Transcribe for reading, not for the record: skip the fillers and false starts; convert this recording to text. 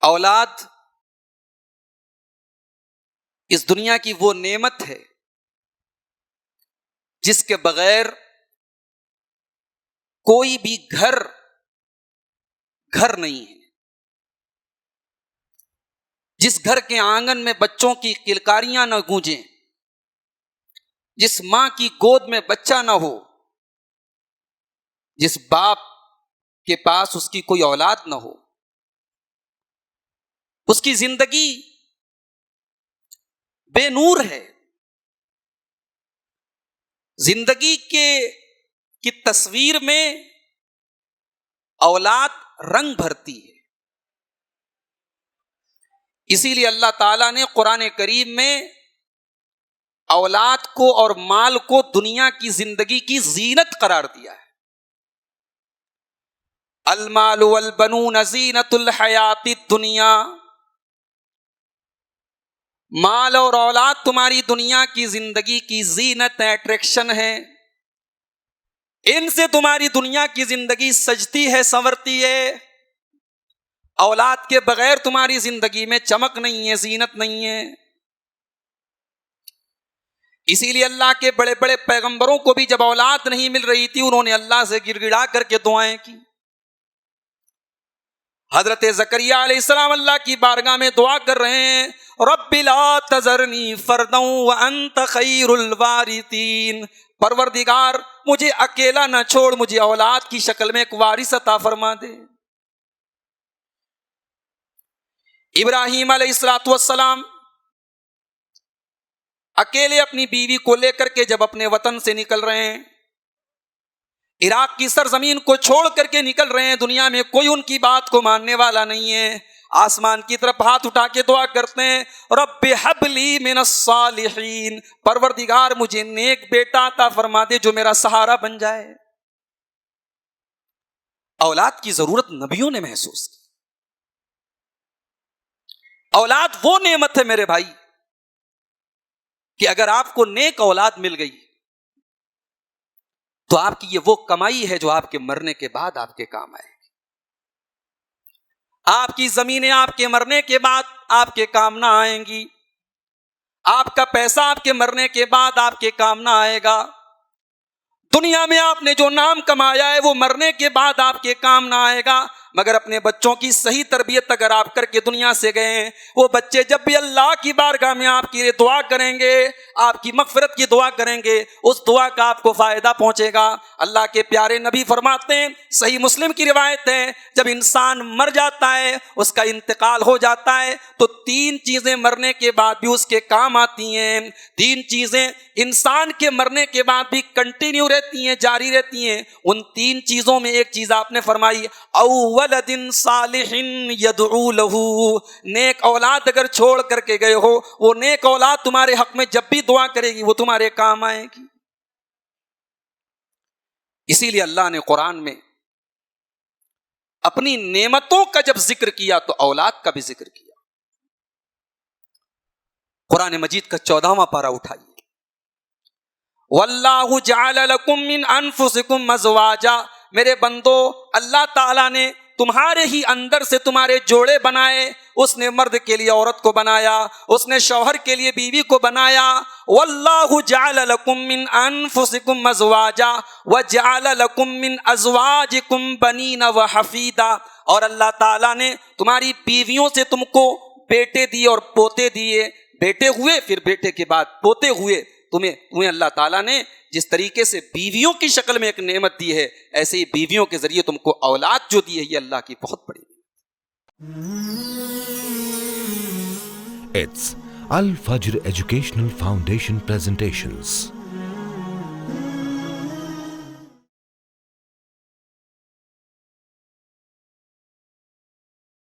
اولاد اس دنیا کی وہ نعمت ہے جس کے بغیر کوئی بھی گھر نہیں ہے. جس گھر کے آنگن میں بچوں کی کلکاریاں نہ گونجیں، جس ماں کی گود میں بچہ نہ ہو، جس باپ کے پاس اس کی کوئی اولاد نہ ہو، اس کی زندگی بے نور ہے. زندگی کی تصویر میں اولاد رنگ بھرتی ہے. اسی لیے اللہ تعالیٰ نے قرآن کریم میں اولاد کو اور مال کو دنیا کی زندگی کی زینت قرار دیا ہے. المال والبنون زینت الحیات الدنیا، مال اور اولاد تمہاری دنیا کی زندگی کی زینت ہے، اٹریکشن ہے. ان سے تمہاری دنیا کی زندگی سجتی ہے، سنورتی ہے. اولاد کے بغیر تمہاری زندگی میں چمک نہیں ہے، زینت نہیں ہے. اسی لیے اللہ کے بڑے بڑے پیغمبروں کو بھی جب اولاد نہیں مل رہی تھی، انہوں نے اللہ سے گڑ گڑا کر کے دعائیں کی. حضرت زکریا علیہ السلام اللہ کی بارگاہ میں دعا کر رہے ہیں، رب لا تذرنی فردا وانت خیر الوارثین. پروردگار مجھے اکیلا نہ چھوڑ، مجھے اولاد کی شکل میں ایک وارث عطا فرما دے. ابراہیم علیہ السلام اکیلے اپنی بیوی کو لے کر کے جب اپنے وطن سے نکل رہے ہیں، عراق کی سرزمین کو چھوڑ کر کے نکل رہے ہیں، دنیا میں کوئی ان کی بات کو ماننے والا نہیں ہے. آسمان کی طرف ہاتھ اٹھا کے دعا کرتے ہیں، رب ہب لی من الصالحین، پروردگار مجھے نیک بیٹا عطا فرما دے جو میرا سہارا بن جائے. اولاد کی ضرورت نبیوں نے محسوس کی. اولاد وہ نعمت ہے میرے بھائی کہ اگر آپ کو نیک اولاد مل گئی تو آپ کی یہ وہ کمائی ہے جو آپ کے مرنے کے بعد آپ کے کام آئے گی. آپ کی زمینیں آپ کے مرنے کے بعد آپ کے کام نہ آئیں گی. آپ کا پیسہ آپ کے مرنے کے بعد آپ کے کام نہ آئے گا. دنیا میں آپ نے جو نام کمایا ہے وہ مرنے کے بعد آپ کے کام نہ آئے گا. مگر اپنے بچوں کی صحیح تربیت اگر آپ کر کے دنیا سے گئے ہیں، وہ بچے جب بھی اللہ کی بارگاہ میں آپ کی دعا کریں گے، آپ کی مغفرت کی دعا کریں گے، اس دعا کا آپ کو فائدہ پہنچے گا. اللہ کے پیارے نبی فرماتے ہیں، صحیح مسلم کی روایت ہے، جب انسان مر جاتا ہے، اس کا انتقال ہو جاتا ہے، تو 3 چیزیں مرنے کے بعد بھی اس کے کام آتی ہیں. 3 چیزیں انسان کے مرنے کے بعد بھی کنٹینیو رہتی ہیں، جاری رہتی ہیں. ان 3 چیزوں میں ایک چیز آپ نے فرمائی، ولد صالح یدعو له، نیک اولاد اگر چھوڑ کر کے گئے ہو، وہ نیک اولاد تمہارے حق میں جب بھی دعا کرے گی وہ تمہارے کام آئے گی. اسی لیے اللہ نے قرآن میں اپنی نعمتوں کا جب ذکر کیا تو اولاد کا بھی ذکر کیا. قرآن مجید کا 14واں پارہ اٹھائیے، واللہ جعل لکم من انفسکم ازواجا. میرے بندو، اللہ تعالیٰ نے تمہارے ہی اندر سے تمہارے جوڑے بنائے. اس نے مرد کے لیے عورت کو بنایا، اس نے شوہر کے لیے بیوی کو بنایا. واللہ جعل لکم من انفسکم ازواجا وجعل لکم من ازواجکم بنین وحفیدا. اور اللہ تعالیٰ نے تمہاری بیویوں سے تم کو بیٹے دیے اور پوتے دیے. بیٹے ہوئے، پھر بیٹے کے بعد پوتے ہوئے. تمہیں اللہ تعالیٰ نے جس طریقے سے بیویوں کی شکل میں ایک نعمت دی ہے، ایسے ہی بیویوں کے ذریعے تم کو اولاد جو دی ہے، یہ اللہ کی بہت بڑی It's Al Fajr Educational Foundation presentations.